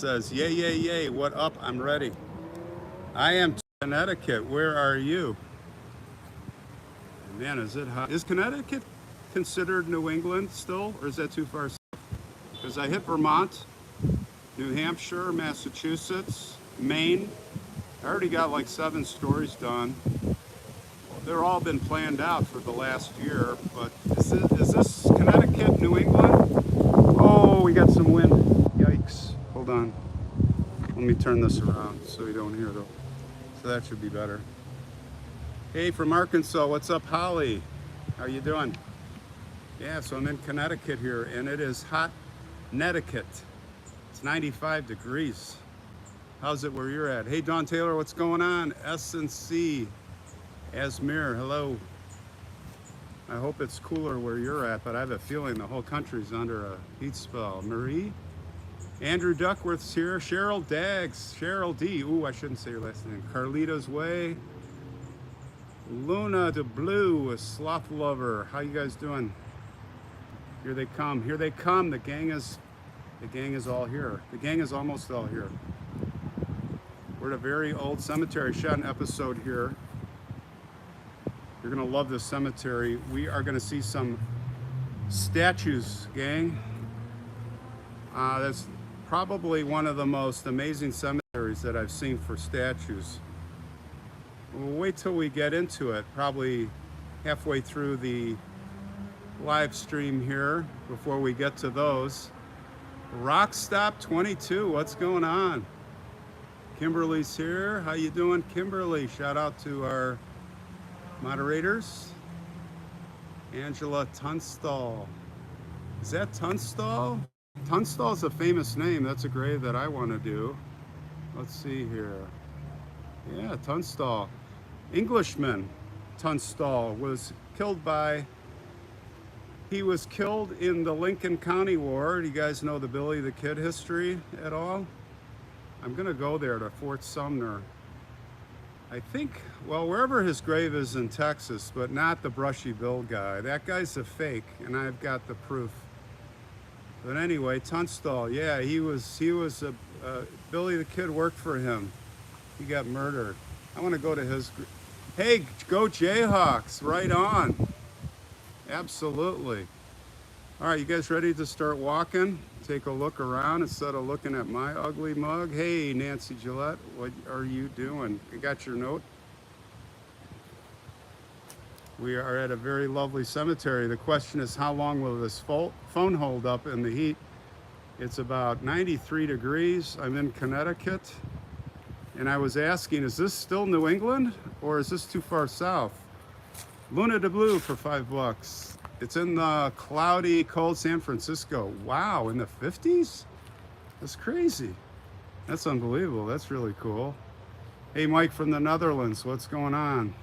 says, yay, yay, yay, what up? I'm ready. I am Connecticut. Where are you? Man, is it hot? Is Connecticut considered New England still, or is that too far south? Because I hit Vermont, New Hampshire, Massachusetts, Maine. I already got like 7 stories done. They're all been planned out for the last year, but is this Connecticut, New England? Oh, we got some wind. Yikes. Hold on. Let me turn this around so you don't hear though. So that should be better. Hey, from Arkansas, what's up, Holly? How you doing? Yeah, so I'm in Connecticut here, and it is hot Connecticut. It's 95 degrees. How's it where you're at? Hey, Don Taylor, what's going on? S&C, Asmir, hello. I hope it's cooler where you're at, but I have a feeling the whole country's under a heat spell. Marie? Andrew Duckworth's here. Cheryl Daggs. Cheryl D. Ooh, I shouldn't say your last name. Carlito's Way. Luna de Blue, a sloth lover. How you guys doing? Here they come. Here they come. The gang is all here. The gang is almost all here. We're at a very old cemetery. Shot an episode here. You're gonna love this cemetery. We are gonna see some statues, gang. That's probably one of the most amazing cemeteries that I've seen for statues. We'll wait till we get into it, probably halfway through the live stream here before we get to those. Rockstop 22, what's going on? Kimberly's here. How you doing, Kimberly? Shout out to our moderators. Angela Tunstall. Is that Tunstall? Tunstall is a famous name. That's a grave that I want to do. Let's see here. Yeah, Tunstall. Englishman Tunstall was killed he was killed in the Lincoln County War. Do you guys know the Billy the Kid history at all? I'm gonna go there to Fort Sumner. I think, well, wherever his grave is in Texas, but not the Brushy Bill guy. That guy's a fake, and I've got the proof. But anyway, Tunstall, yeah, he was Billy the Kid worked for him. He got murdered. I want to go to his. Hey, go Jayhawks! Right on. Absolutely. All right, you guys ready to start walking? Take a look around instead of looking at my ugly mug. Hey, Nancy Gillette, what are you doing? I got your note. We are at a very lovely cemetery. The question is, how long will this phone hold up in the heat? It's about 93 degrees. I'm in Connecticut. And I was asking, is this still New England or is this too far south? Luna de Blue for $5. It's in the cloudy, cold San Francisco. Wow, in the 50s? That's crazy. That's unbelievable. That's really cool. Hey, Mike from the Netherlands, what's going on?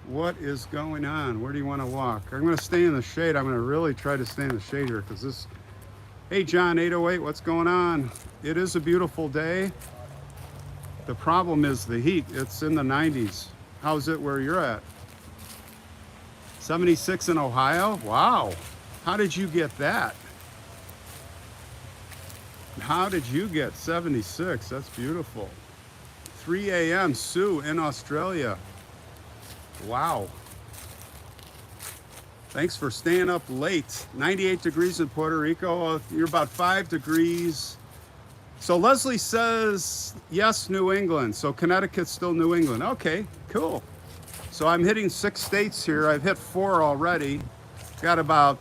What is going on? Where do you want to walk? I'm going to stay in the shade. I'm going to really try to stay in the shade here because this... Hey, John 808, what's going on? It is a beautiful day. The problem is the heat. It's in the 90s. How's it where you're at? 76 in Ohio? Wow. How did you get that? How did you get 76? That's beautiful. 3 a.m. Sue in Australia. Wow. Thanks for staying up late. 98 degrees in Puerto Rico. You're about 5 degrees. So Leslie says, yes, New England. So Connecticut's still New England. Okay, cool. So I'm hitting 6 states here. I've hit 4 already. Got about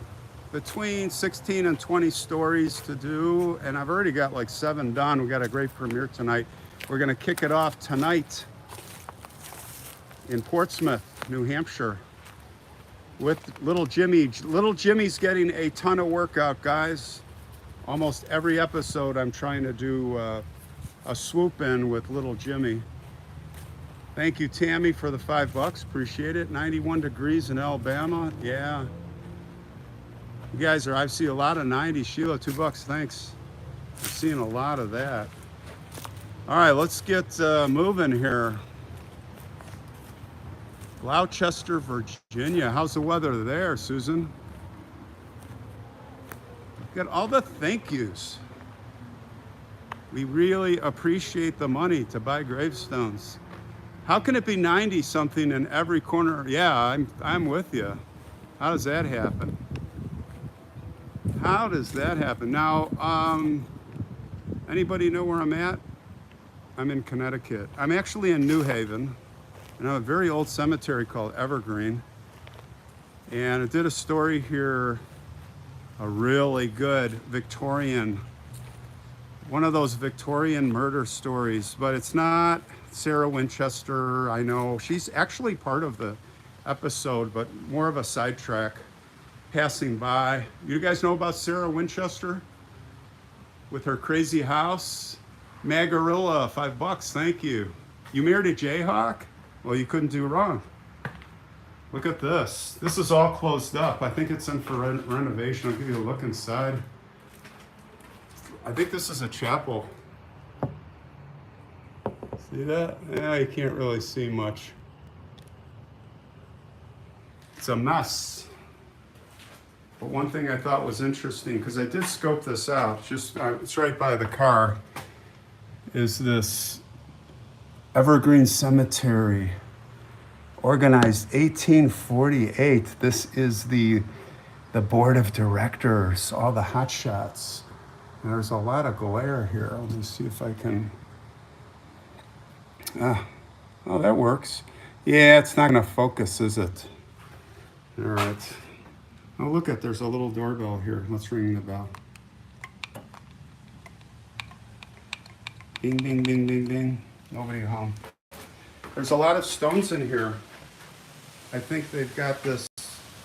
between 16 and 20 stories to do. And I've already got like 7 done. We got a great premiere tonight. We're gonna kick it off tonight in Portsmouth, New Hampshire, with little Jimmy. Little Jimmy's getting a ton of workout, guys. Almost every episode I'm trying to do a swoop in with little Jimmy. Thank you, Tammy, for the $5. Appreciate it. 91 degrees in Alabama. Yeah. You guys are, I see a lot of 90s. Sheila, $2. Thanks. I'm seeing a lot of that. All right, let's get moving here. Gloucester, Virginia. How's the weather there, Susan? Got all the thank yous. We really appreciate the money to buy gravestones. How can it be 90 something in every corner? Yeah, I'm with you. How does that happen? How does that happen? Now, anybody know where I'm at? I'm in Connecticut. I'm actually in New Haven, and I have a very old cemetery called Evergreen. And I did a story here, a really good Victorian, one of those Victorian murder stories, but it's not Sarah Winchester. I know she's actually part of the episode, but more of a sidetrack passing by. You guys know about Sarah Winchester with her crazy house? Magarilla, $5, thank you. You married a Jayhawk? Well, you couldn't do wrong. Look at this. This is all closed up. I think it's in for renovation. I'll give you a look inside. I think this is a chapel. See that? Yeah, you can't really see much. It's a mess. But one thing I thought was interesting, because I did scope this out, it's right by the car, is this Evergreen Cemetery, organized 1848. This is the board of directors, all the hot shots. And there's a lot of glare here. Let me see if I can. Oh, that works. Yeah, it's not going to focus, is it? All right. Oh, look at, there's a little doorbell here. Let's ring the bell. Ding, ding, ding, ding, ding. Nobody home. There's a lot of stones in here. I think they've got this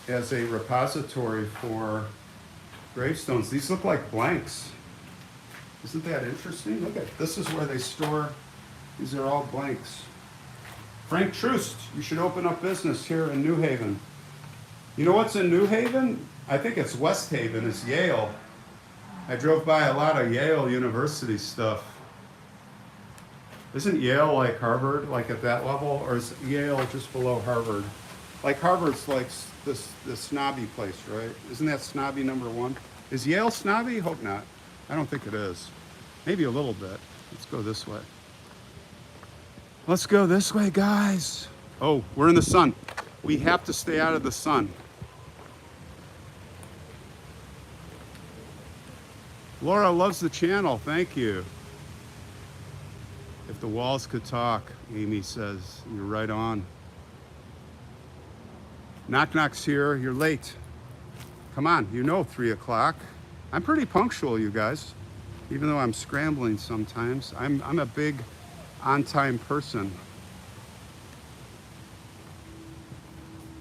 as a repository for gravestones. These look like blanks. Isn't that interesting? Look at, this is where they store, these are all blanks. Frank Troost, you should open up business here in New Haven. You know what's in New Haven? I think it's West Haven, it's Yale. I drove by a lot of Yale University stuff. Isn't Yale like Harvard, like at that level? Or is Yale just below Harvard? Like Harvard's like this snobby place, right? Isn't that snobby number one? Is Yale snobby? Hope not. I don't think it is. Maybe a little bit. Let's go this way. Let's go this way, guys. Oh, we're in the sun. We have to stay out of the sun. Laura loves the channel. Thank you. If the walls could talk, Amy says. You're right on. Knock knock's here. You're late. Come on, you know 3 o'clock. I'm pretty punctual, you guys. Even though I'm scrambling sometimes. I'm a big on-time person.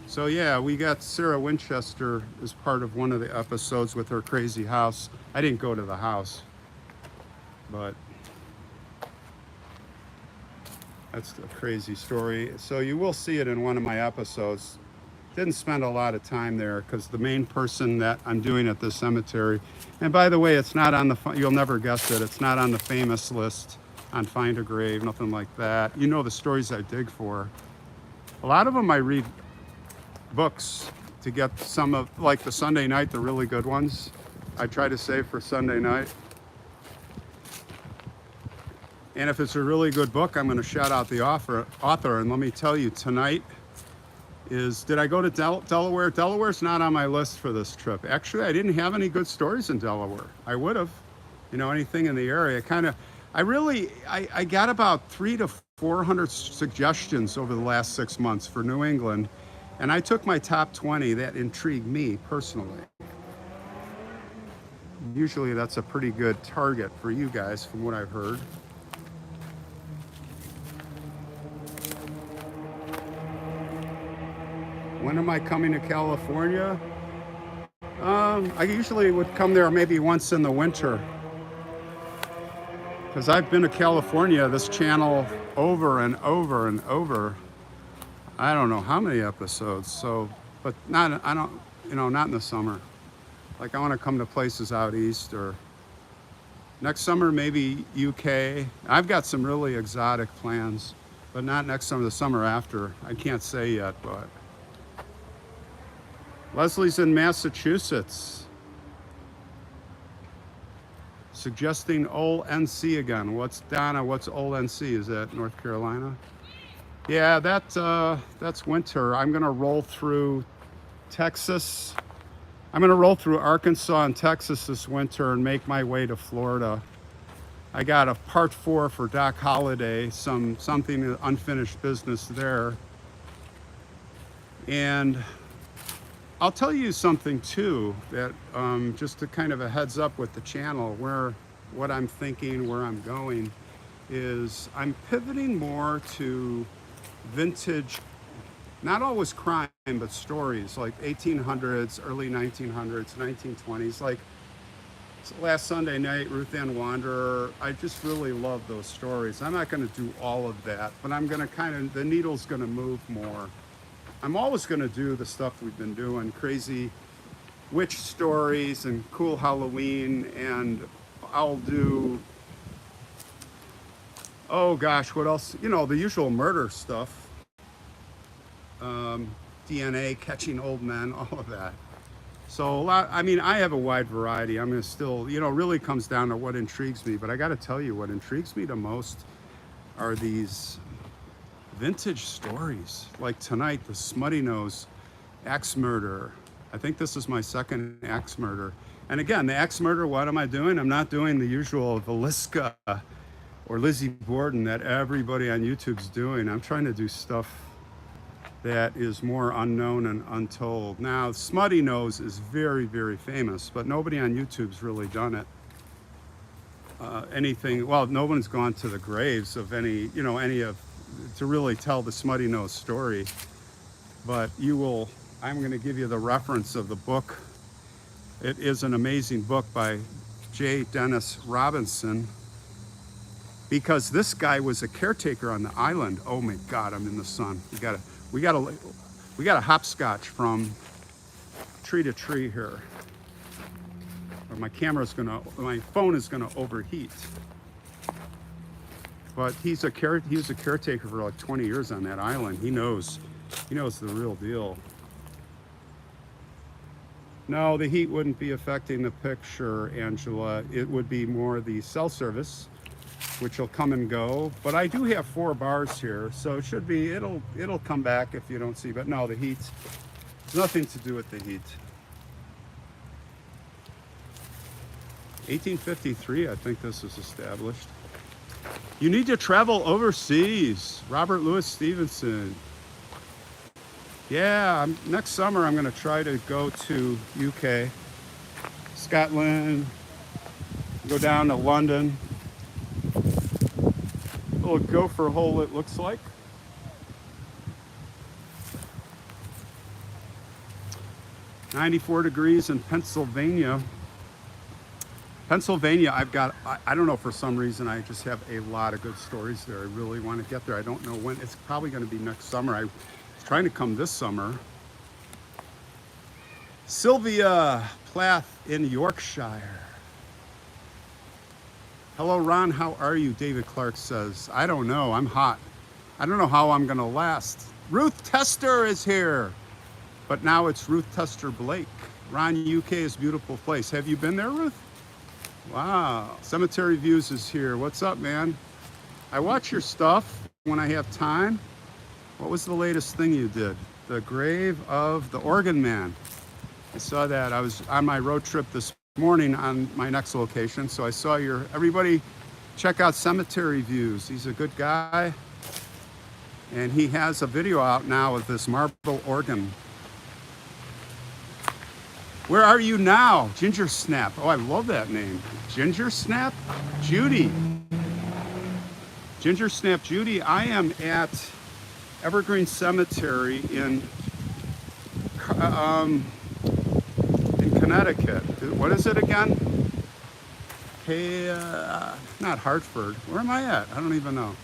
So yeah, we got Sarah Winchester as part of one of the episodes with her crazy house. I didn't go to the house, but that's a crazy story. So you will see it in one of my episodes. Didn't spend a lot of time there because the main person that I'm doing at this cemetery, and by the way, it's not on the, you'll never guess it, it's not on the famous list on Find a Grave, nothing like that. You know the stories I dig for. A lot of them I read books to get some of, like the Sunday night, the really good ones. I try to save for Sunday night. And if it's a really good book, I'm going to shout out the author. And let me tell you, tonight is, did I go to Delaware? Delaware's not on my list for this trip. Actually, I didn't have any good stories in Delaware. I would have, you know, anything in the area. I got about 300 to 400 suggestions over the last 6 months for New England. And I took my top 20 that intrigued me personally. Usually that's a pretty good target for you guys from what I've heard. When am I coming to California? I usually would come there maybe once in the winter. Because I've been to California, this channel, over and over and over. I don't know how many episodes, so, but not, I don't, you know, not in the summer. Like I want to come to places out east, or next summer, maybe UK. I've got some really exotic plans, but not next summer, the summer after. I can't say yet, but. Leslie's in Massachusetts. Suggesting Old NC again. What's Donna? What's Old NC? Is that North Carolina? Yeah, that's winter. I'm gonna roll through Texas. I'm gonna roll through Arkansas and Texas this winter and make my way to Florida. I got a part 4 for Doc Holliday, something unfinished business there. And I'll tell you something too, that just to kind of a heads up with the channel, what I'm thinking, where I'm going, is I'm pivoting more to vintage, not always crime, but stories like 1800s, early 1900s, 1920s, like last Sunday night, Ruth Ann Wanderer. I just really love those stories. I'm not going to do all of that, but I'm going to the needle's going to move more. I'm always going to do the stuff we've been doing, crazy witch stories and cool Halloween, and I'll do, oh gosh, what else? You know, the usual murder stuff, DNA, catching old men, all of that. So a lot, I mean, I have a wide variety. I'm going to still, you know, really comes down to what intrigues me. But I got to tell you, what intrigues me the most are these vintage stories. Like tonight, the Smutty Nose axe murder. I think this is my second axe murder. And again, the axe murder, what am I doing? I'm not doing the usual Valiska or Lizzie Borden that everybody on YouTube's doing. I'm trying to do stuff that is more unknown and untold. Now, Smutty Nose is very, very famous, but nobody on YouTube's really done it. Anything, well, no one's gone to the graves of any, you know, to really tell the Smutty Nose story. But I'm gonna give you the reference of the book. It is an amazing book by J. Dennis Robinson, because this guy was a caretaker on the island. Oh my God, I'm in the sun. We got a hopscotch from tree to tree here. Or my phone is gonna overheat. But he was a caretaker for like 20 years on that island. He knows the real deal. No, the heat wouldn't be affecting the picture, Angela. It would be more the cell service, which will come and go. But I do have 4 bars here, so it should be, it'll come back if you don't see. But no, the heat, nothing to do with the heat. 1853, I think this was established. You need to travel overseas. Robert Louis Stevenson. Yeah, next summer I'm gonna try to go to UK, Scotland, go down to London. Little gopher hole it looks like. "94 degrees in Pennsylvania." Pennsylvania, I don't know, for some reason, I just have a lot of good stories there. I really want to get there. I don't know when. It's probably going to be next summer. I was trying to come this summer. Sylvia Plath in Yorkshire. "Hello, Ron, how are you?" David Clark says. I don't know, I'm hot. I don't know how I'm gonna last. Ruth Tester is here, but now it's Ruth Tester Blake. Ron, UK is a beautiful place. Have you been there, Ruth? Wow, Cemetery Views is here. What's up, man? I watch your stuff when I have time. What was the latest thing you did? The grave of the Organ Man. I saw that. I was on my road trip this morning on my next location, so I saw everybody check out Cemetery Views. He's a good guy, and he has a video out now of this marble organ. Where are you now? Ginger Snap. Oh, I love that name. Ginger Snap? Judy. Ginger Snap Judy. I am at Evergreen Cemetery in Connecticut. What is it again? Hey, not Hartford. Where am I at? I don't even know.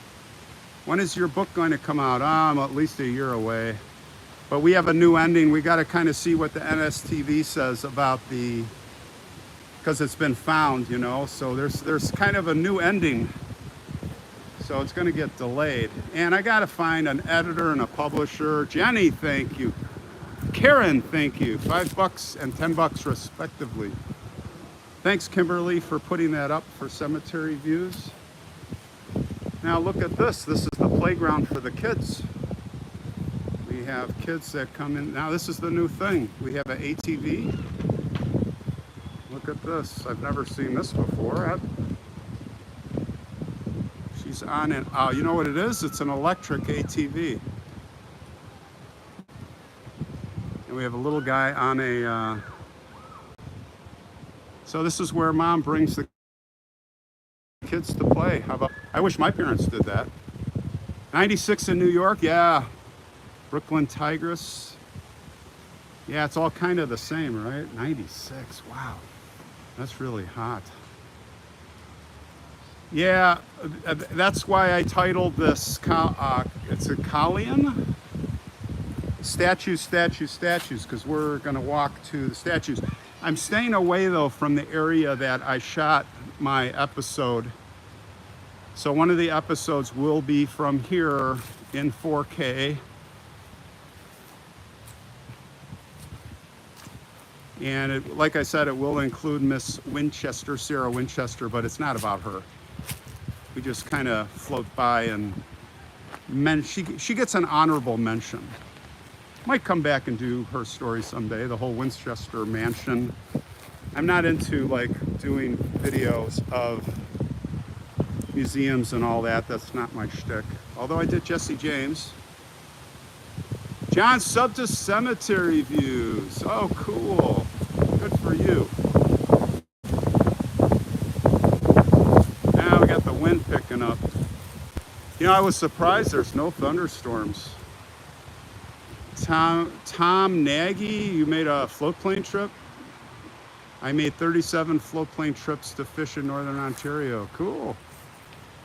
When is your book going to come out? I'm at least a year away. But we have a new ending. We got to kind of see what the NSTV says about because it's been found, you know. So there's kind of a new ending. So it's going to get delayed. And I got to find an editor and a publisher. Jenny, thank you. Karen, thank you. $5 and $10 respectively. Thanks, Kimberly, for putting that up for cemetery views. Now look at this. This is the playground for the kids. We have kids that come in. Now this is the new thing. We have an ATV. Look at this. I've never seen this before. She's on it. Oh, you know what it is? It's an electric ATV. And we have a little guy on a... So this is where Mom brings the kids to play. How about... I wish my parents did that. 96 in New York, yeah. Brooklyn Tigress. Yeah, it's all kind of the same, right? 96, wow. That's really hot. Yeah, that's why I titled this, it's a Kalian? Statues, statues, statues, because we're gonna walk to the statues. I'm staying away though from the area that I shot my episode. So one of the episodes will be from here in 4K. And it, like I said, it will include Miss Winchester, Sarah Winchester, but it's not about her. We just kind of float by and she gets an honorable mention. Might come back and do her story someday, the whole Winchester mansion. I'm not into like doing videos of museums and all that. That's not my shtick. Although I did Jesse James. John, sub to cemetery views. Oh, cool. Good for you. Now we got the wind picking up. You know, I was surprised there's no thunderstorms. Tom Nagy, you made a floatplane trip? I made 37 floatplane trips to fish in Northern Ontario. Cool.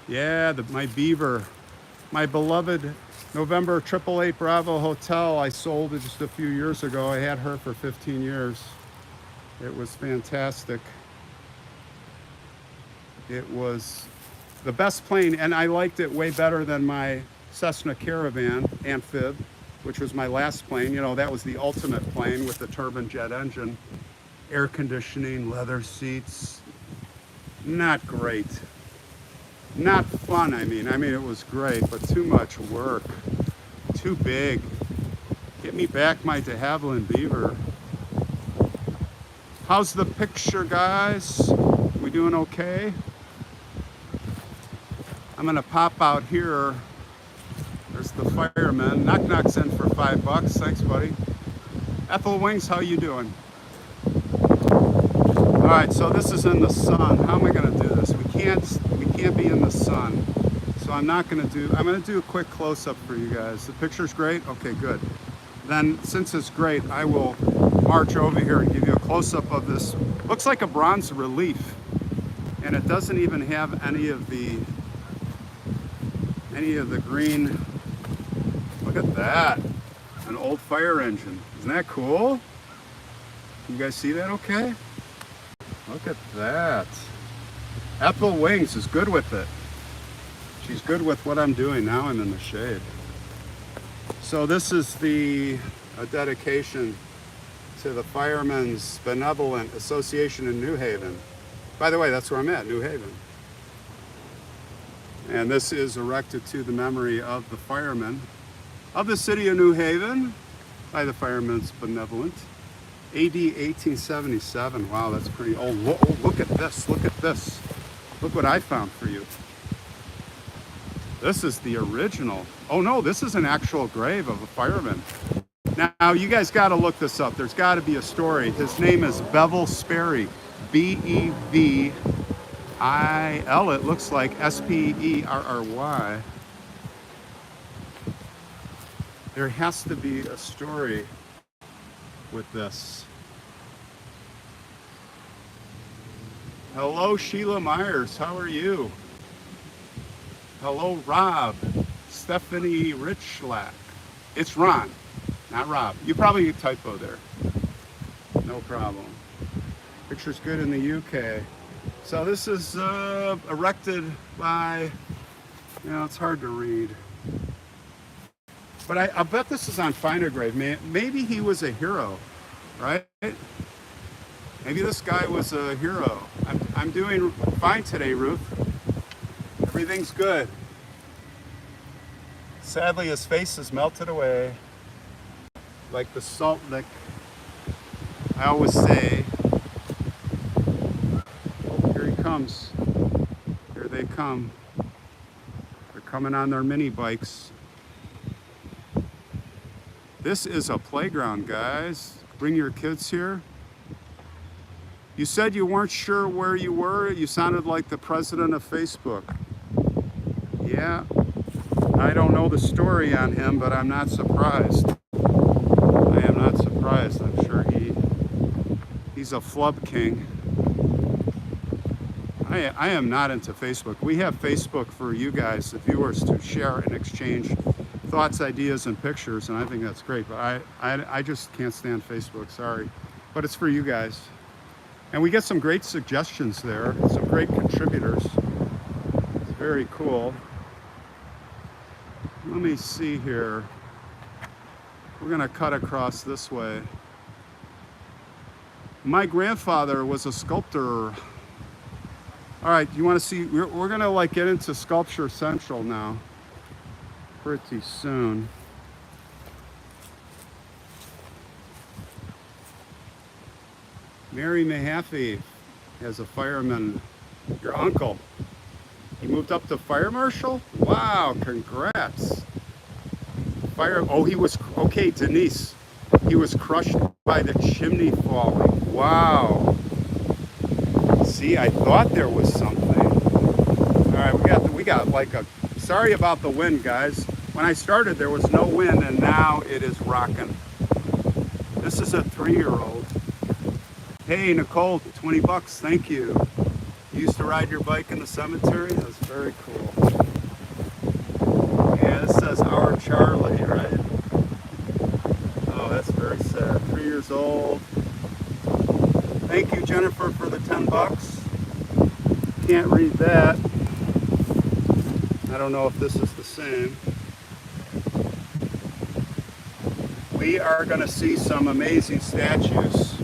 Yeah, my beaver. My beloved November 888 Bravo Hotel, I sold it just a few years ago. I had her for 15 years. It was fantastic. It was the best plane, and I liked it way better than my Cessna Caravan Amphib, which was my last plane. You know, that was the ultimate plane with the turbine jet engine, air conditioning, leather seats. Not great. Not fun, I mean it was great, but too much work, too big. Get me back my de Havilland Beaver. How's the picture, guys? We doing okay? I'm gonna pop out here. There's the Firemen. Knock Knock's in for $5. Thanks, buddy. Ethel Wings, how you doing? All right, so this is in the sun. How am I gonna do this? We can't be in the sun. So I'm gonna do a quick close-up for you guys. The picture's great? Okay, good. Then since it's great, I will march over here and give you a close-up of this. Looks like a bronze relief. And it doesn't even have any of the green. Look at that. An old fire engine. Isn't that cool? You guys see that okay? Look at that. Ethel Wings is good with it. She's good with what I'm doing. Now I'm in the shade. So this is a dedication to the Firemen's Benevolent Association in New Haven. By the way, that's where I'm at, New Haven. And this is erected to the memory of the firemen of the city of New Haven by the Firemen's Benevolent. AD 1877. Wow, that's pretty old. Whoa, look at this. Look at this. Look what I found for you. This is the original. Oh no, this is an actual grave of a fireman. Now, you guys got to look this up. There's got to be a story. His name is Bevel Sperry. Bevil, it looks like Sperry. There has to be a story with this. Hello, Sheila Myers. How are you? Hello, Rob. Stephanie Richlack. It's Ron, not Rob. You probably get typo there. No problem. Picture's good in the UK. So this is erected by, it's hard to read. But I bet this is on Find a Grave. Maybe he was a hero, right? Maybe this guy was a hero. I'm doing fine today, Ruth. Everything's good. Sadly, his face has melted away like the salt lick. I always say, here he comes. Here they come. They're coming on their mini bikes. This is a playground, guys. Bring your kids here. You said you weren't sure where you were. You sounded like the president of Facebook. Yeah, I don't know the story on him, but I'm not surprised. I am not surprised. I'm sure he's a flub king. I am not into Facebook. We have Facebook for you guys, the viewers, to share and exchange thoughts, ideas, and pictures, and I think that's great. But I just can't stand Facebook, sorry. But it's for you guys. And we get some great suggestions there, some great contributors. It's very cool. Let me see here. We're gonna cut across this way. My grandfather was a sculptor. All right, you wanna see, we're gonna like get into Sculpture Central now, pretty soon. Mary Mahaffey as a fireman, your uncle. He moved up to fire marshal? Wow, congrats. He was, okay, Denise. He was crushed by the chimney falling. Wow. See, I thought there was something. All right, we got like a, sorry about the wind, guys. When I started, there was no wind, and now it is rocking. This is a 3-year-old. Hey, Nicole, 20 bucks, thank you. You used to ride your bike in the cemetery? That's very cool. Yeah, this says Our Charlie, right? Oh, that's very sad. 3 years old. Thank you, Jennifer, for the 10 bucks. Can't read that. I don't know if this is the same. We are going to see some amazing statues,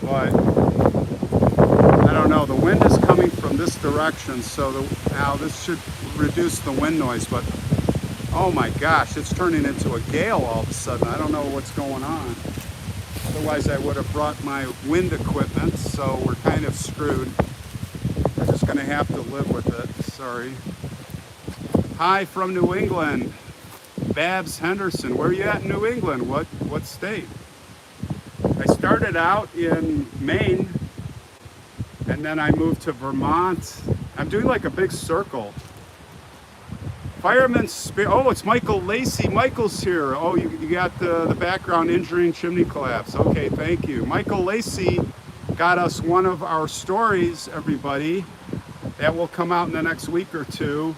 but I don't know. The wind is coming from this direction, so now this should reduce the wind noise, but oh my gosh, it's turning into a gale all of a sudden. I don't know what's going on. Otherwise, I would have brought my wind equipment, so we're kind of screwed. We're just going to have to live with it. Sorry. Hi from New England. Babs Henderson. Where are you at in New England? What state? I started out in Maine, and then I moved to Vermont. I'm doing like a big circle. Firemen, oh, it's Michael Lacey. Michael's here. Oh, you got the background injury and chimney collapse. Okay, thank you. Michael Lacey got us one of our stories, everybody. That will come out in the next week or two.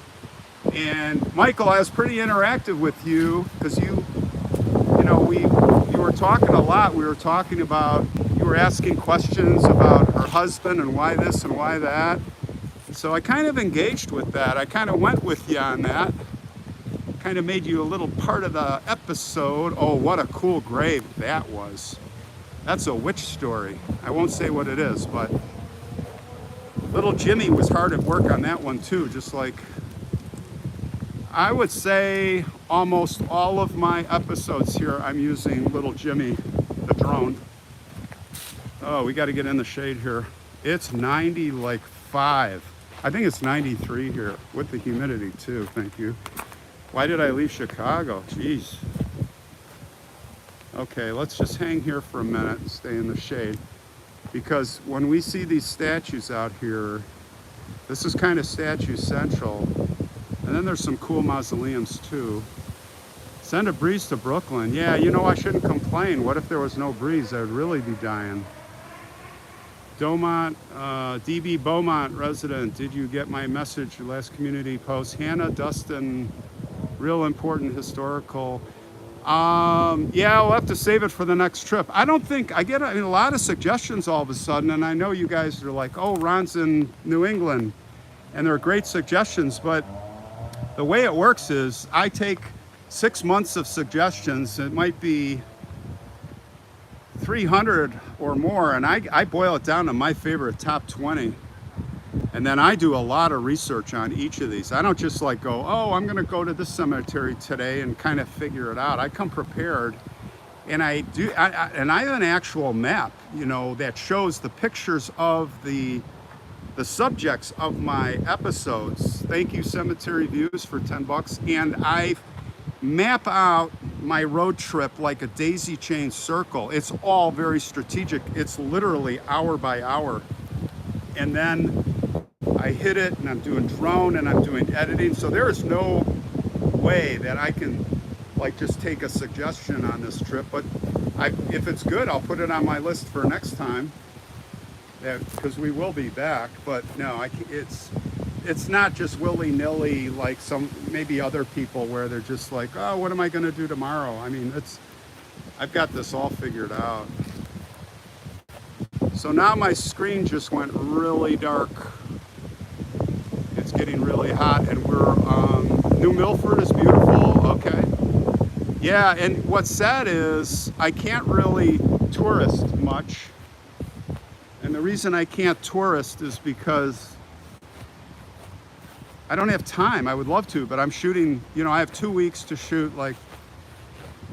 And Michael, I was pretty interactive with you because you were talking a lot. We were talking about, you were asking questions about her husband and why this and why that. So I kind of engaged with that. I kind of went with you on that. Kind of made you a little part of the episode. Oh, what a cool grave that was. That's a witch story. I won't say what it is, but little Jimmy was hard at work on that one too, just like, I would say almost all of my episodes here, I'm using little Jimmy, the drone. Oh, we got to get in the shade here. It's 95. I think it's 93 here with the humidity too. Thank you. Why did I leave Chicago? Jeez. Okay, let's just hang here for a minute and stay in the shade. Because when we see these statues out here, this is kind of statue central. And then there's some cool mausoleums too. Send a breeze to Brooklyn. Yeah, I shouldn't complain. What if there was no breeze? I would really be dying. Domont, DB Beaumont resident, did you get my message, your last community post? Hannah Dustin, real important historical. Yeah, we'll have to save it for the next trip. I don't think, I get a lot of suggestions all of a sudden, and I know you guys are like, oh, Ron's in New England, and they're great suggestions, but the way it works is I take 6 months of suggestions. It might be 300 or more, and I boil it down to my favorite top 20. And then I do a lot of research on each of these. I don't just like go, oh, I'm gonna go to this cemetery today and kind of figure it out. I come prepared, and I have an actual map, you know, that shows the pictures of the subjects of my episodes. Thank you, Cemetery Views, for 10 bucks. And I map out my road trip like a daisy chain circle. It's all very strategic. It's literally hour by hour. And then I hit it, and I'm doing drone, and I'm doing editing. So there is no way that I can like just take a suggestion on this trip. But if it's good, I'll put it on my list for next time, because we will be back. But no, it's not just willy-nilly like some maybe other people where they're just like, oh, what am I going to do tomorrow? I mean, I've got this all figured out. So now my screen just went really dark. It's getting really hot, and we're New Milford is beautiful. Okay. Yeah, and what's sad is I can't really tourist much. And the reason I can't tourist is because I don't have time. I would love to, but I'm shooting, you know, I have 2 weeks to shoot like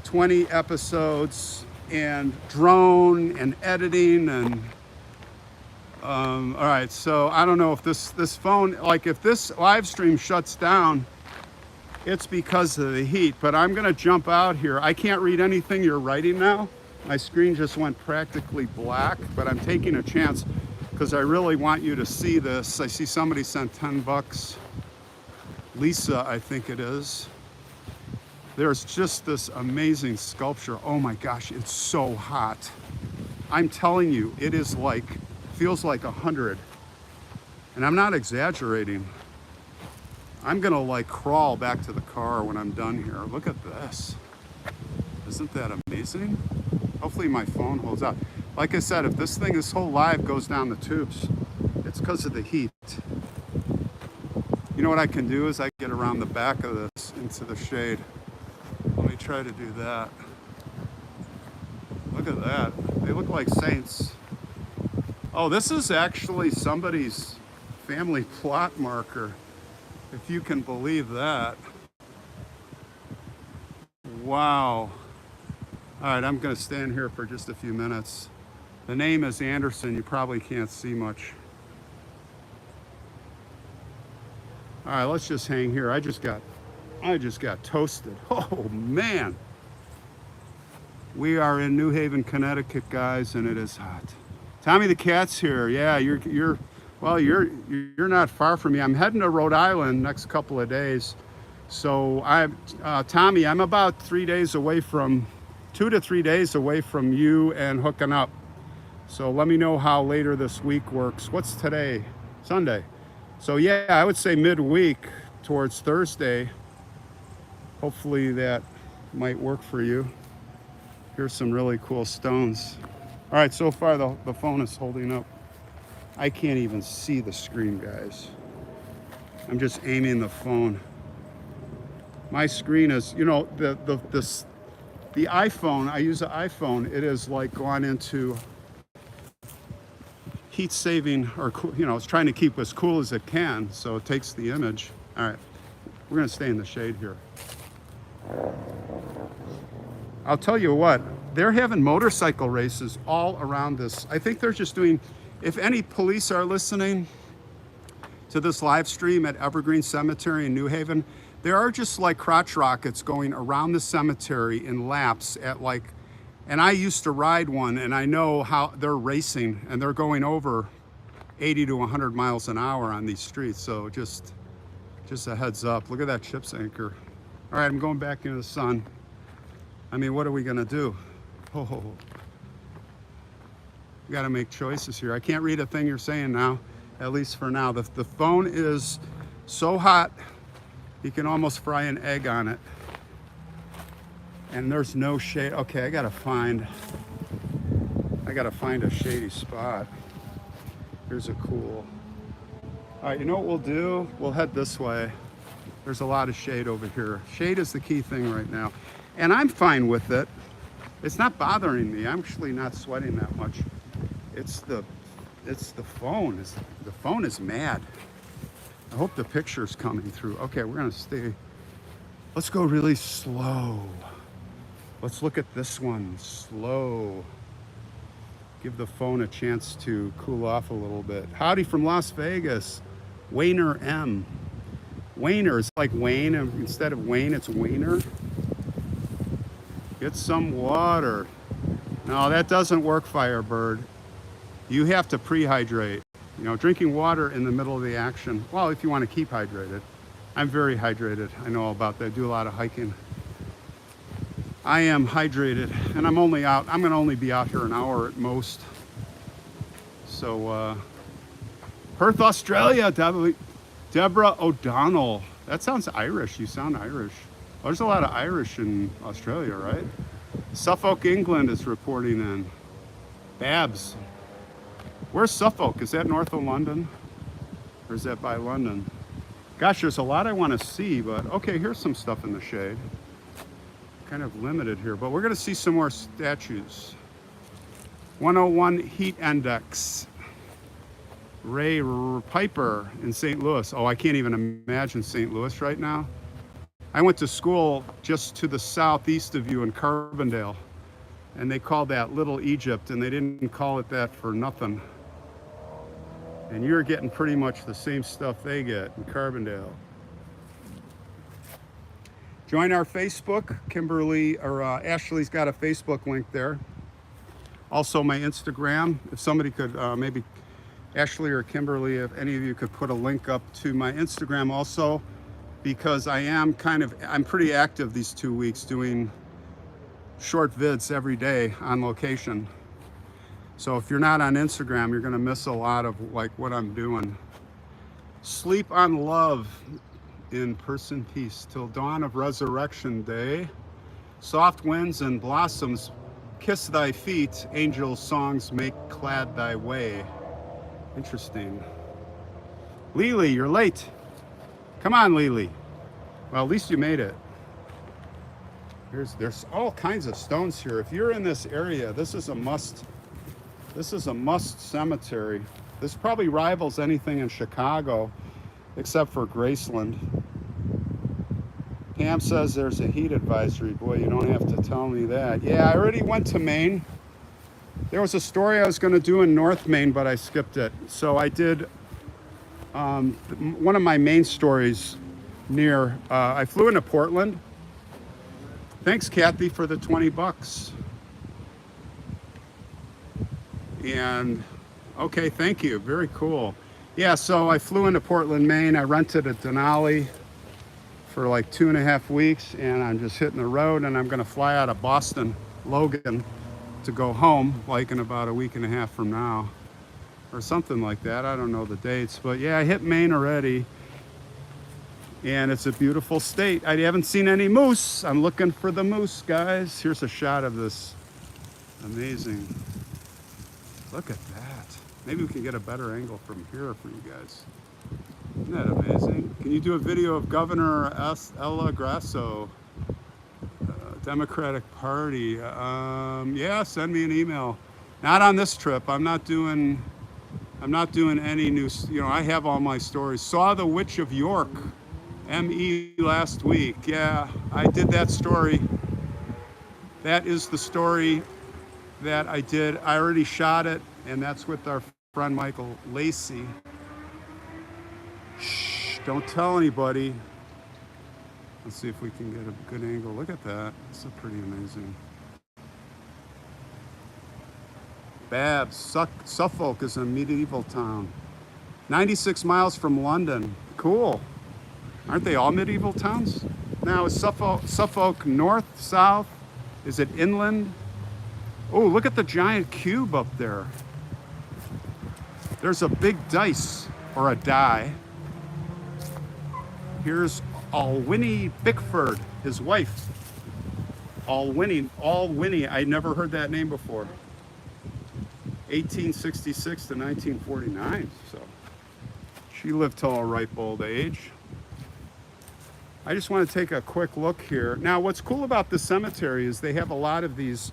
20 episodes and drone and editing and all right, so I don't know if this phone, like if this live stream shuts down, it's because of the heat. But I'm gonna jump out here. I can't read anything you're writing now. My screen just went practically black, but I'm taking a chance because I really want you to see this. I see somebody sent 10 bucks. Lisa, I think it is. There's just this amazing sculpture. Oh my gosh, it's so hot. I'm telling you, it is like, feels like 100. And I'm not exaggerating. I'm gonna like crawl back to the car when I'm done here. Look at this. Isn't that amazing? Hopefully my phone holds out. Like I said, if this whole live goes down the tubes, it's because of the heat. You know what I can do is I can get around the back of this into the shade. Let me try to do that. Look at that. They look like saints. Oh, this is actually somebody's family plot marker, if you can believe that. Wow. All right, I'm gonna stand here for just a few minutes. The name is Anderson. You probably can't see much. All right, let's just hang here. I just got toasted. Oh man. We are in New Haven, Connecticut, guys, and it is hot. Tommy the cat's here. Yeah, you're not far from me. I'm heading to Rhode Island next couple of days. So Tommy, I'm about 3 days away from, 2 to 3 days away from you and hooking up. So let me know how later this week works. What's today? Sunday. So yeah, I would say midweek towards Thursday. Hopefully that might work for you. Here's some really cool stones. All right, so far the phone is holding up. I can't even see the screen, guys. I'm just aiming the phone. My screen is, you know, the iPhone, I use an iPhone, it is like gone into heat saving, or, you know, it's trying to keep as cool as it can, so it takes the image. All right, we're gonna stay in the shade here. I'll tell you what, they're having motorcycle races all around this. I think they're just doing, if any police are listening to this live stream at Evergreen Cemetery in New Haven, there are just like crotch rockets going around the cemetery in laps at like, and I used to ride one, and I know how they're racing, and they're going over 80 to 100 miles an hour on these streets. So just a heads up. Look at that ship's anchor. All right, I'm going back into the sun. I mean, what are we gonna do? Oh, we gotta make choices here. I can't read a thing you're saying now, at least for now. The phone is so hot, you can almost fry an egg on it. And there's no shade. Okay, I gotta find a shady spot. Here's a cool. All right, you know what we'll do? We'll head this way. There's a lot of shade over here. Shade is the key thing right now. And I'm fine with it. It's not bothering me. I'm actually not sweating that much. It's the phone. The phone is mad. I hope the picture's coming through. Okay, we're gonna stay. Let's go really slow. Let's look at this one, slow. Give the phone a chance to cool off a little bit. Howdy from Las Vegas, Wayner M. Wayner, it's like Wayne, instead of Wayne, it's Wayner. Get some water. No, that doesn't work, Firebird. You have to pre-hydrate. You know, drinking water in the middle of the action. Well, if you want to keep hydrated. I'm very hydrated. I know all about that. I do a lot of hiking. I am hydrated, and I'm gonna only be out here an hour at most. So, Perth, Australia, Deborah O'Donnell. That sounds Irish. You sound Irish. Well, there's a lot of Irish in Australia, right? Suffolk, England is reporting in. Babs. Where's Suffolk? Is that north of London? Or is that by London? Gosh, there's a lot I want to see, but okay, here's some stuff in the shade. Kind of limited here, but we're going to see some more statues. 101 heat index. Ray Piper in St. Louis. Oh, I can't even imagine St. Louis right now. I went to school just to the southeast of you in Carbondale, and they called that Little Egypt, and they didn't call it that for nothing. And you're getting pretty much the same stuff they get in Carbondale. Join our Facebook. Kimberly or Ashley's got a Facebook link there. Also my Instagram. If somebody could, maybe Ashley or Kimberly, if any of you could put a link up to my Instagram also, because I'm pretty active these 2 weeks doing short vids every day on location. So if you're not on Instagram, you're gonna miss a lot of like what I'm doing. Sleep on love in person peace till dawn of resurrection day. Soft winds and blossoms kiss thy feet, angel songs make clad thy way. Interesting. Lily, you're late. Come on, Lily. Well, at least you made it. There's all kinds of stones here. If you're in this area, this is a must. This is a must cemetery. This probably rivals anything in Chicago, except for Graceland. Pam says there's a heat advisory. Boy, you don't have to tell me that. Yeah, I already went to Maine. There was a story I was going to do in North Maine, but I skipped it. So I did one of my main stories near, I flew into Portland. Thanks, Kathy, for the 20 bucks. And okay, thank you, very cool. Yeah, so I flew into Portland, Maine. I rented a Denali for like 2.5 weeks, and I'm just hitting the road, and I'm gonna fly out of Boston, Logan, to go home like in about a week and a half from now, or something like that. I don't know the dates, but yeah, I hit Maine already, and it's a beautiful state. I haven't seen any moose. I'm looking for the moose, guys. Here's a shot of this. Amazing. Look at that. Maybe we can get a better angle from here for you guys. Isn't that amazing? Can you do a video of Governor Ella Grasso, Democratic Party? Yeah, send me an email. Not on this trip. I'm not doing any new, I have all my stories. Saw the Witch of York, ME, last week. Yeah, I did that story. That is the story that I did. I already shot it, and that's with our friend Michael Lacey. Shh, don't tell anybody. Let's see if we can get a good angle. Look at that. This is pretty amazing. Babs, Suffolk is a medieval town. 96 miles from London. Cool. Aren't they all medieval towns? Now, is Suffolk north, south? Is it inland? Oh, look at the giant cube up there. There's a big dice, or a die. Here's Alwynnie Bickford, his wife. Alwynnie, I never heard that name before. 1866 to 1949, so she lived till a ripe old age. I just want to take a quick look here. Now, what's cool about the cemetery is they have a lot of these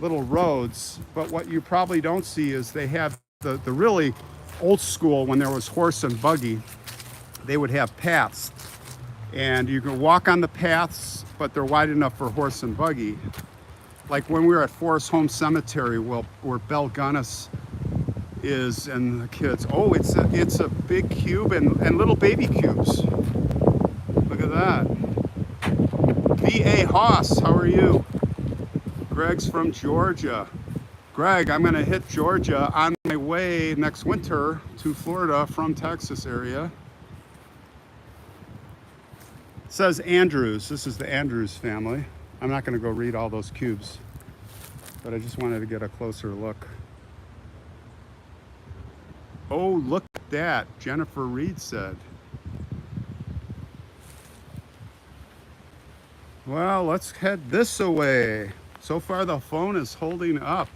little roads, but what you probably don't see is they have the really old school, when there was horse and buggy, they would have paths. And you can walk on the paths, but they're wide enough for horse and buggy. Like when we were at Forest Home Cemetery, where Belle Gunnis is and the kids. Oh, it's a big cube and little baby cubes. Look at that. B.A. Haas, how are you? Greg's from Georgia. Greg, I'm gonna hit Georgia on my way next winter to Florida from Texas area. It says Andrews. This is the Andrews family. I'm not gonna go read all those cubes, but I just wanted to get a closer look. Oh, look at that, Jennifer Reed said. Well, let's head this way. So far the phone is holding up.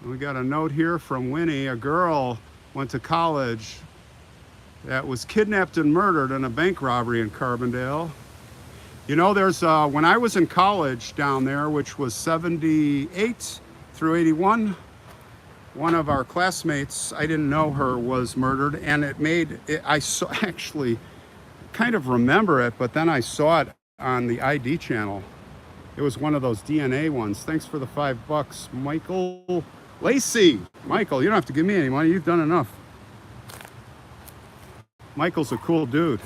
We got a note here from Winnie. A girl went to college that was kidnapped and murdered in a bank robbery in Carbondale. You know, there's when I was in college down there, which was 78 through 81, one of our classmates, I didn't know her, was murdered, and I saw, actually kind of remember it, but then I saw it on the ID channel. It was one of those DNA ones. Thanks for the $5, Michael Lacey. Michael, you don't have to give me any money. You've done enough. Michael's a cool dude.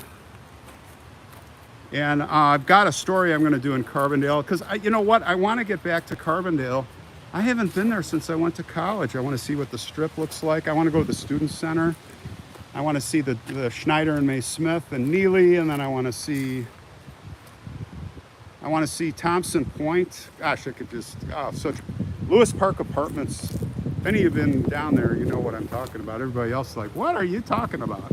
And I've got a story I'm going to do in Carbondale, because you know what? I want to get back to Carbondale. I haven't been there since I went to college. I want to see what the strip looks like. I want to go to the student center. I want to see the Schneider and May Smith and Neely, and then I want to see Thompson Point. Gosh, I could just, such Lewis Park Apartments. If any of you have been down there, you know what I'm talking about. Everybody else is like, what are you talking about?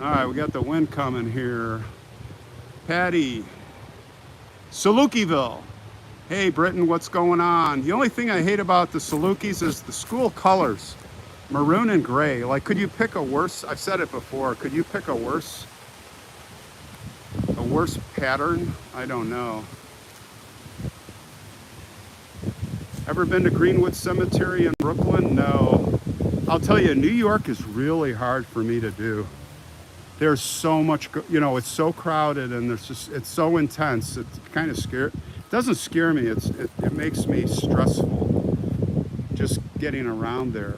All right, we got the wind coming here. Patty, Salukiville. Hey, Britton, what's going on? The only thing I hate about the Salukis is the school colors, maroon and gray. Like, could you pick a worse? I've said it before. Could you pick a worse pattern? I don't know. Ever been to Greenwood Cemetery in Brooklyn? No. I'll tell you, New York is really hard for me to do. There's so much, you know, it's so crowded and it's so intense. It's kind of scary. It doesn't scare me. It makes me stressful just getting around there.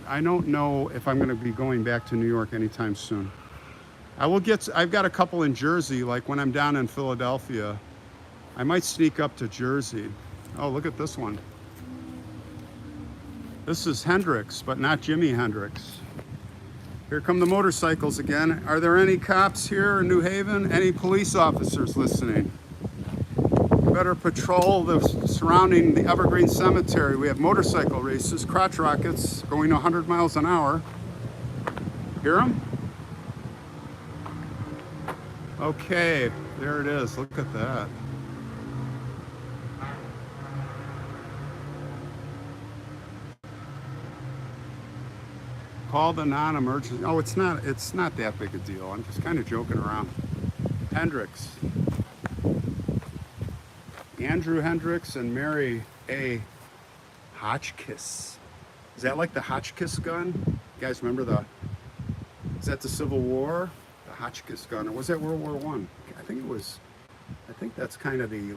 I don't know if I'm going to be going back to New York anytime soon. I've got a couple in Jersey, like when I'm down in Philadelphia. I might sneak up to Jersey. Oh, look at this one. This is Hendrix, but not Jimi Hendrix. Here come the motorcycles again. Are there any cops here in New Haven? Any police officers listening? Better patrol the surrounding the Evergreen Cemetery. We have motorcycle races, crotch rockets going 100 miles an hour. Hear them? Okay, there it is. Look at that. Call the non-emergency. Oh, it's not that big a deal. I'm just kind of joking around. Hendrix. Andrew Hendrix and Mary A. Hotchkiss. Is that like the Hotchkiss gun? You guys remember is that the Civil War? The Hotchkiss gun, or was that World War I? I think that's kind of the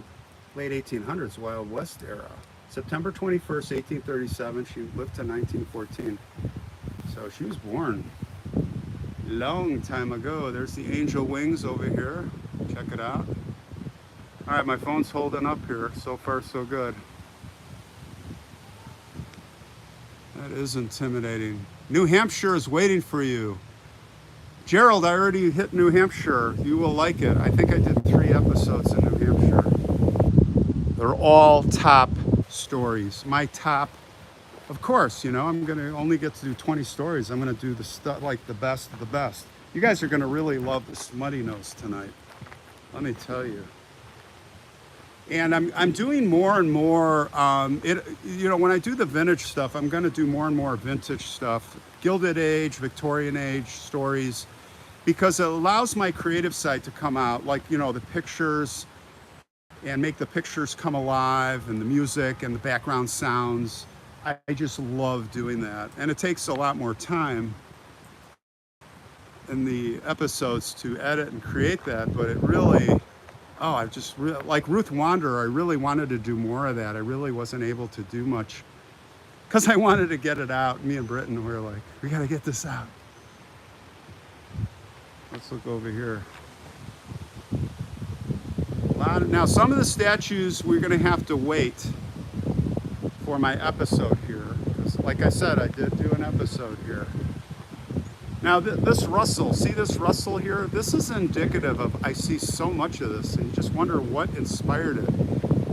late 1800s, Wild West era. September 21st, 1837, she lived to 1914. So she was born a long time ago. There's the angel wings over here. Check it out. All right, my phone's holding up here. So far, so good. That is intimidating. New Hampshire is waiting for you. Gerald, I already hit New Hampshire. You will like it. I think I did 3 episodes in New Hampshire. They're all top stories. My top, of course, you know, I'm going to only get to do 20 stories. I'm going to do the stuff like the best of the best. You guys are going to really love the Smutty Nose tonight. Let me tell you. And I'm doing more and more, you know, when I do the vintage stuff, I'm going to do more and more vintage stuff, Gilded Age, Victorian Age stories, because it allows my creative side to come out, like, you know, the pictures and make the pictures come alive, and the music and the background sounds. I just love doing that. And it takes a lot more time in the episodes to edit and create that, but it really, oh, I just like Ruth Wanderer, I really wanted to do more of that. I really wasn't able to do much because I wanted to get it out. Me and Britton were like, we got to get this out. Let's look over here. Now, some of the statues we're going to have to wait for my episode here. Because, like I said, I did do an episode here. Now, this Russell, see this Russell here? This is indicative of, I see so much of this, and you just wonder what inspired it.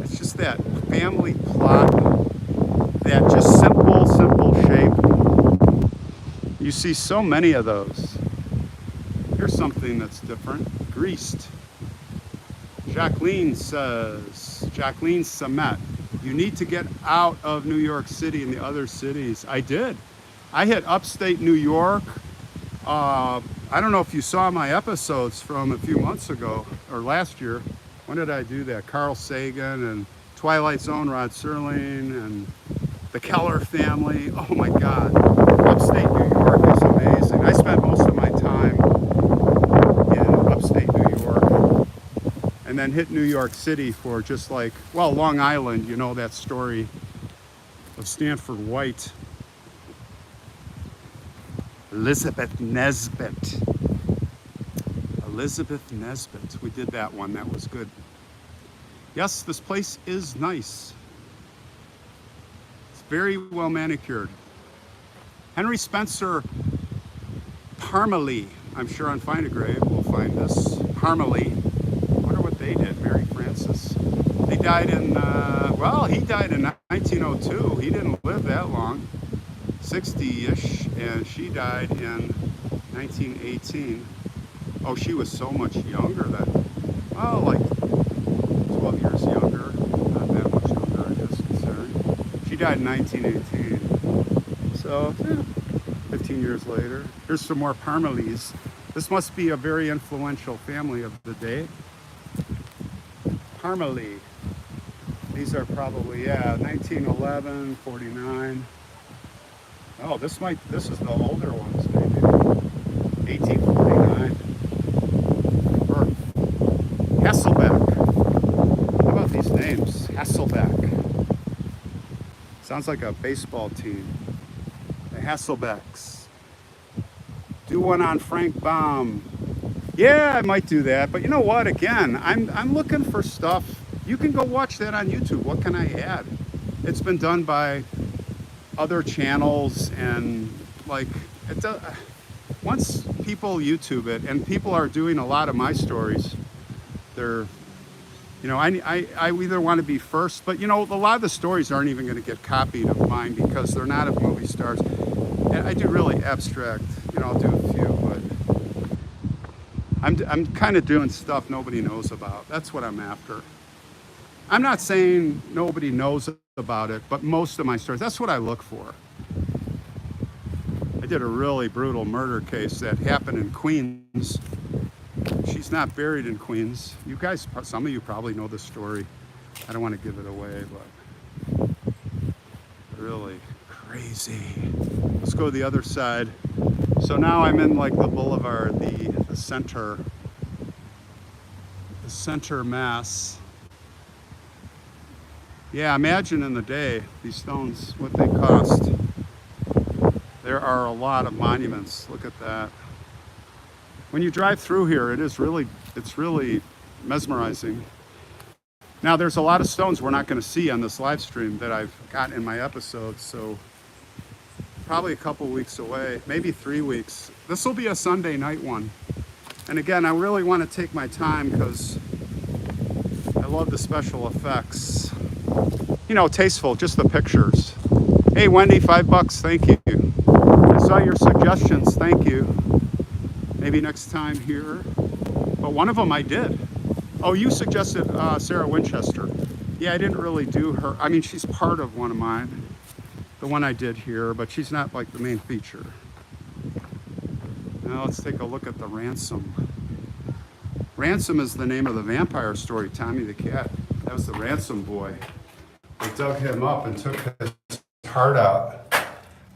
It's just that family plot, that just simple shape. You see so many of those. Here's something that's different. Greased. Jacqueline says, Jacqueline Samet, you need to get out of New York City and the other cities. I did. I hit upstate New York. I don't know if you saw my episodes from a few months ago or last year. When did I do that? Carl Sagan and Twilight Zone, Rod Serling, and the Keller family. Oh my God. Upstate New York is amazing. I spent most of my time in upstate New York and then hit New York City for just like, well, Long Island, you know that story of Stanford White. Elizabeth Nesbit. Elizabeth Nesbit. We did that one. That was good. Yes, this place is nice. It's very well manicured. Henry Spencer Parmalee. I'm sure on Find a Grave we'll find this. Parmalee. I wonder what they did. Mary Frances. They died in, well, he died in 1902. He didn't live that long. 60-ish, and she died in 1918. Oh, she was so much younger then. Oh, like 12 years younger. Not that much younger, I guess, considering. She died in 1918. So, 15 years later. Here's some more Parmalees. This must be a very influential family of the day. Parmalee. These are probably, yeah, 1911, 49. Oh, this is the older ones, maybe. 1849. Birth. Hasselbeck. How about these names? Hasselbeck. Sounds like a baseball team. The Hasselbecks. Do one on Frank Baum. Yeah, I might do that. But you know what? Again, I'm looking for stuff. You can go watch that on YouTube. What can I add? It's been done by other channels, and like once people YouTube it, and people are doing a lot of my stories, they're, you know, I either want to be first, but you know, a lot of the stories aren't even going to get copied of mine because they're not of movie stars. And I do really abstract, you know, I'll do a few, but I'm kind of doing stuff nobody knows about. That's what I'm after. I'm not saying nobody knows about it, but most of my stories, that's what I look for. I did a really brutal murder case that happened in Queens. She's not buried in Queens. You guys, some of you probably know the story. I don't want to give it away, but really crazy. Let's go to the other side. So now I'm in like the boulevard, the center mass. Yeah, imagine in the day, these stones, what they cost. There are a lot of monuments. Look at that. When you drive through here, it's really mesmerizing. Now, there's a lot of stones we're not going to see on this live stream that I've got in my episodes, so probably a couple weeks away, maybe 3 weeks. This will be a Sunday night one. And again, I really want to take my time because I love the special effects. You know, tasteful, just the pictures. Hey, Wendy, $5, thank you. I saw your suggestions, thank you. Maybe next time here. But one of them I did. Oh, you suggested Sarah Winchester. Yeah, I didn't really do her. I mean, she's part of one of mine. The one I did here, but she's not like the main feature. Now let's take a look at the Ransom. Ransom is the name of the vampire story, Tommy the Cat. was the ransom boy. They dug him up and took his heart out.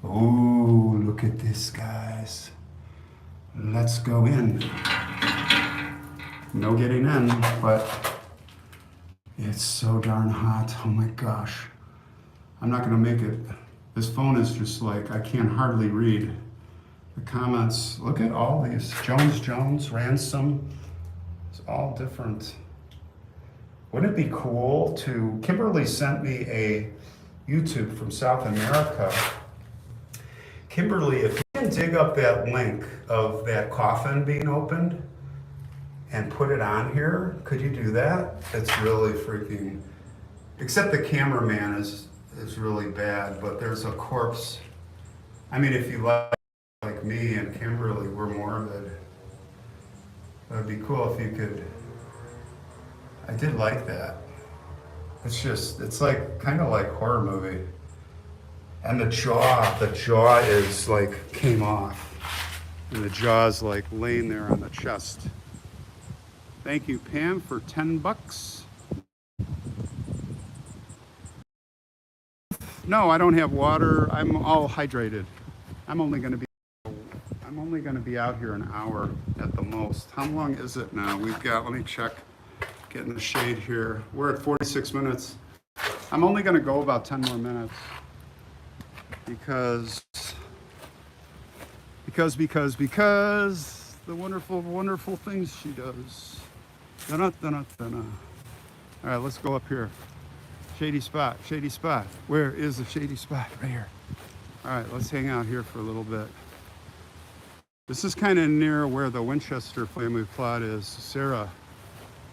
Ooh, look at this, guys. Let's go in. No getting in, but it's so darn hot. Oh my gosh. I'm not gonna make it. This phone is just like, I can't hardly read the comments. Look at all these. Jones, ransom. It's all different. Wouldn't it be cool to, Kimberly sent me a YouTube from South America. Kimberly, if you can dig up that link of that coffin being opened and put it on here, could you do that? It's really freaking, except the cameraman is really bad, but there's a corpse. I mean, if you like me and Kimberly, we're morbid. That'd be cool if you could. I did like that. It's like kind of like horror movie. And the jaw is like came off. And the jaw's like laying there on the chest. Thank you, Pam, for $10. No, I don't have water. I'm all hydrated. I'm only gonna be out here an hour at the most. How long is it now? We've got, let me check. Get in the shade here. We're at 46 minutes. I'm only gonna go about 10 more minutes because the wonderful things she does. All right, let's go up here. Shady spot. Where is the shady spot? Right here. All right, let's hang out here for a little bit. This is kind of near where the Winchester family plot is.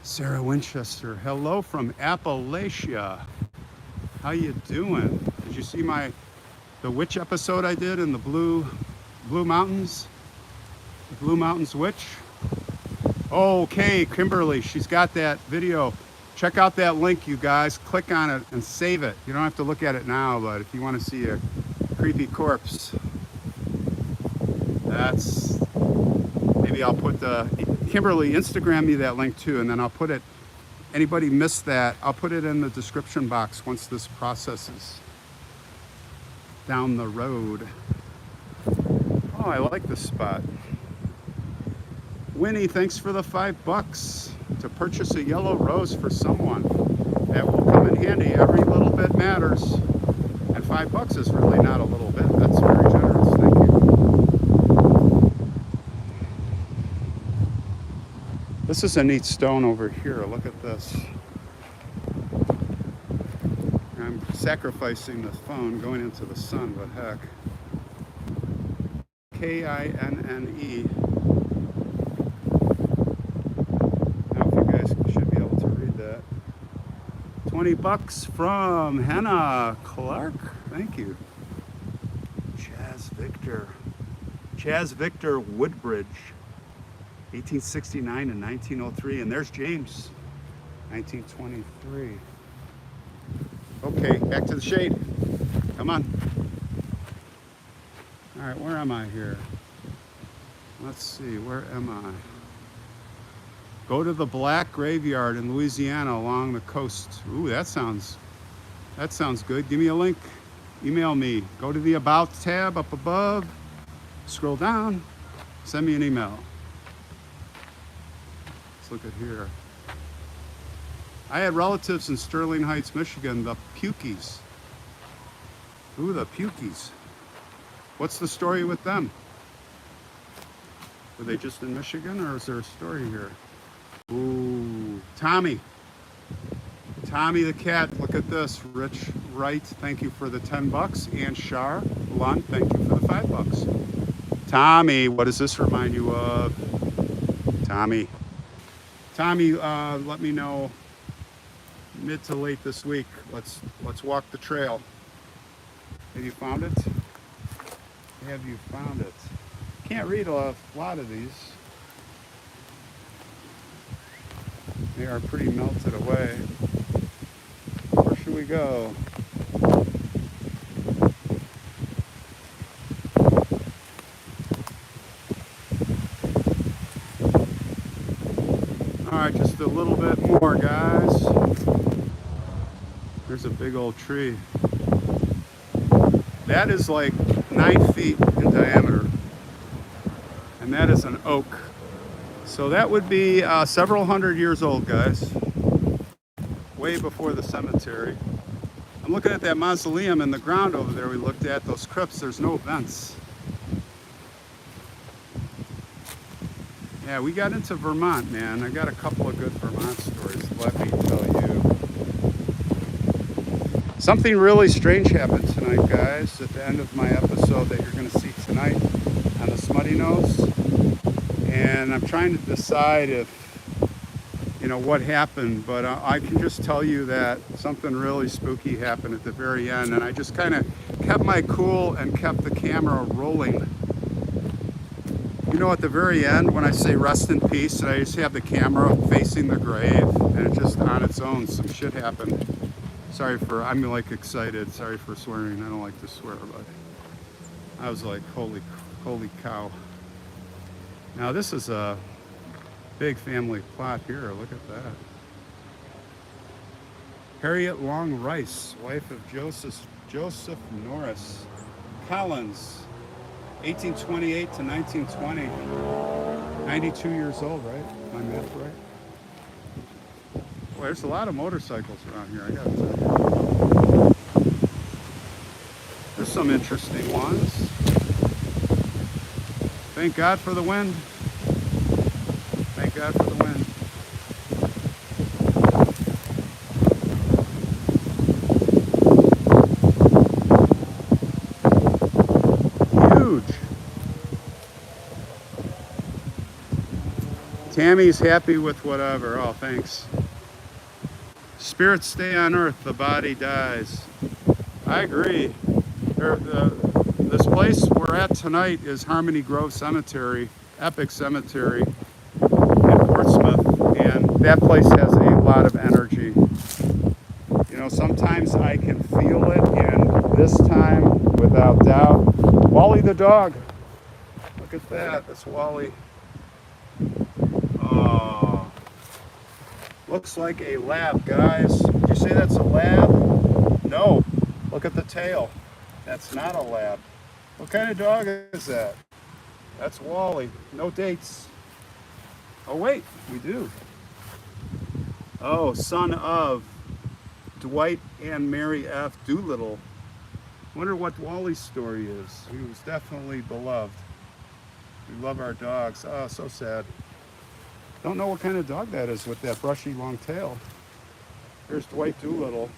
Sarah Winchester. Hello from Appalachia. How you doing? Did you see the witch episode I did in the Blue Mountains? The Blue Mountains Witch? Okay, Kimberly, she's got that video. Check out that link, you guys. Click on it and save it. You don't have to look at it now, but if you want to see a creepy corpse, maybe I'll put Kimberly, Instagram me that link too, and then I'll put it, anybody missed that, I'll put it in the description box once this processes down the road. Oh, I like this spot. Winnie, thanks for the $5 to purchase a yellow rose for someone. That will come in handy. Every little bit matters. And $5 is really not a little bit. That's very generous. Thank you. This is a neat stone over here. Look at this. I'm sacrificing the phone going into the sun. What heck? Kinne. $20 from Hannah Clark. Thank you. Chaz Victor Woodbridge, 1869 and 1903. And there's James, 1923. Okay, back to the shade. Come on. All right, where am I here? Let's see, where am I? Go to the Black Graveyard in Louisiana along the coast. Ooh, that sounds good. Give me a link. Email me. Go to the About tab up above. Scroll down. Send me an email. Let's look at here. I had relatives in Sterling Heights, Michigan, the Pukies. Ooh, the Pukies. What's the story with them? Were they just in Michigan, or is there a story here? Ooh, Tommy the cat. Look at this. Rich Wright, thank you for the $10. And Shar Lund, thank you for the $5. Tommy, what does this remind you of? Tommy, let me know mid to late this week. Let's walk the trail. Have you found it? Have you found it? Can't read a lot of these. They are pretty melted away. Where should we go? All right, just a little bit more, guys. There's a big old tree. That is like 9 feet in diameter. And that is an oak. So that would be several hundred years old, guys. Way before the cemetery. I'm looking at that mausoleum in the ground over there we looked at, those crypts, there's no vents. Yeah, we got into Vermont, man. I got a couple of good Vermont stories, let me tell you. Something really strange happened tonight, guys, at the end of my episode that you're going to see tonight on the Smutty Nose. And I'm trying to decide if, you know, what happened, but I can just tell you that something really spooky happened at the very end, and I just kind of kept my cool and kept the camera rolling. You know, at the very end, when I say rest in peace, I just have the camera facing the grave, and it just on its own, some shit happened. Sorry for, I'm like excited, sorry for swearing, I don't like to swear, but I was like, holy cow. Now this is a big family plot here, look at that. Harriet Long Rice, wife of Joseph Norris Collins, 1828 to 1920. 92 years old, right? My math right? Boy, there's a lot of motorcycles around here, I gotta tell you. There's some interesting ones. Thank God for the wind. Thank God for the wind. Huge. Tammy's happy with whatever. Oh, thanks. Spirits stay on earth, the body dies. I agree. This place we're at tonight is Harmony Grove Cemetery, epic cemetery in Portsmouth, and that place has a lot of energy. You know, sometimes I can feel it, and this time, without doubt, Wally the dog. Look at that, that's Wally. Oh, looks like a lab, guys. Did you say that's a lab? No, look at the tail. That's not a lab. What kind of dog is that? That's Wally. No dates. Oh wait, we do. Oh, son of Dwight and Mary F. Doolittle. Wonder what Wally's story is. He was definitely beloved. We love our dogs. Oh, so sad. Don't know what kind of dog that is with that brushy long tail. Here's Dwight Doolittle.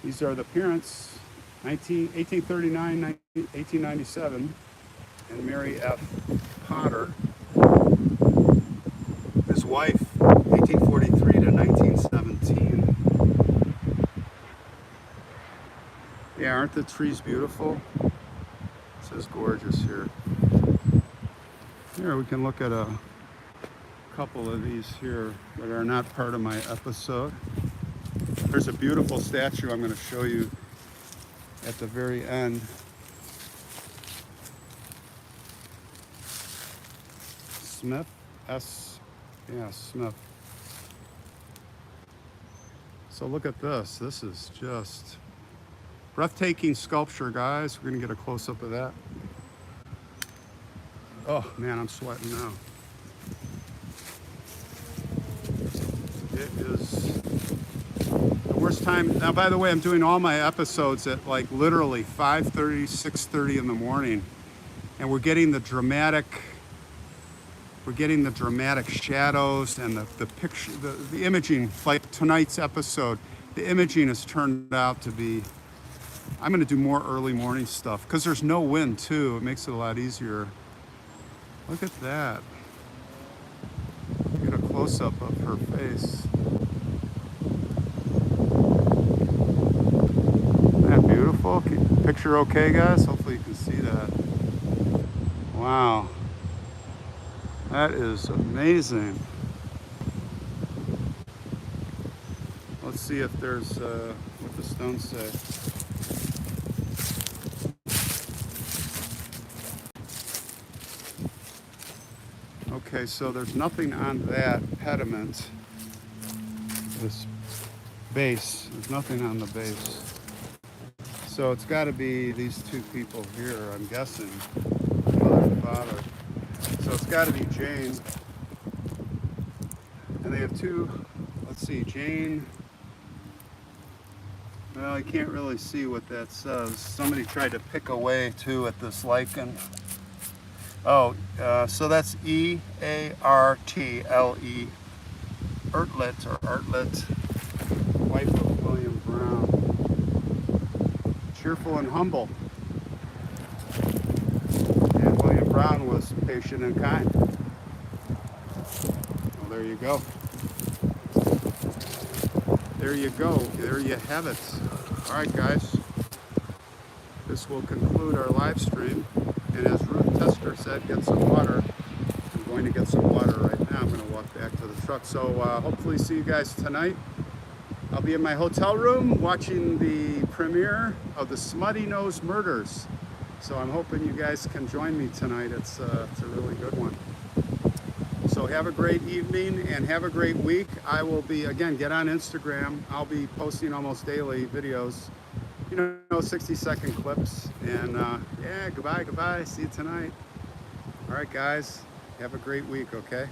These are the parents, 1839, 1897, and Mary F. Potter. His wife, 1843 to 1917. Yeah, aren't the trees beautiful? This is gorgeous here. Here we can look at a couple of these here that are not part of my episode. There's a beautiful statue I'm going to show you at the very end. Smith, Smith. So look at this. This is just breathtaking sculpture, guys. We're going to get a close-up of that. Oh, man, I'm sweating now. It is the worst time. Now, by the way, I'm doing all my episodes at like literally 5:30, 6:30 in the morning. And we're getting the dramatic shadows and the picture, the imaging, like tonight's episode. The imaging has turned out to be, I'm going to do more early morning stuff because there's no wind too. It makes it a lot easier. Look at that. Get a close-up of her face. Isn't that beautiful? Picture okay, guys? Hopefully you can see that. Wow. That is amazing. Let's see if there's what the stones say. Okay, so there's nothing on that pediment. This base. There's nothing on the base. So it's got to be these two people here, I'm guessing, mother and father. So it's got to be Jane. And they have two, let's see, Jane. Well, I can't really see what that says. Somebody tried to pick away too at this lichen. Oh, so that's E-A-R-T-L-E, Ertlet or Artlet, wife of William Brown. Cheerful and humble. And William Brown was patient and kind. Well, there you go. There you go. There you have it. All right, guys. This will conclude our live stream. And as Ruth Tester said, get some water. I'm going to get some water right now. I'm going to walk back to the truck. So hopefully see you guys tonight. I'll be in my hotel room watching the premiere of the Smutty Nose Murders. So I'm hoping you guys can join me tonight. It's a really good one. So have a great evening and have a great week. I will be, again, get on Instagram. I'll be posting almost daily videos, 60-second clips. And yeah, goodbye. See you tonight. All right, guys, have a great week, okay?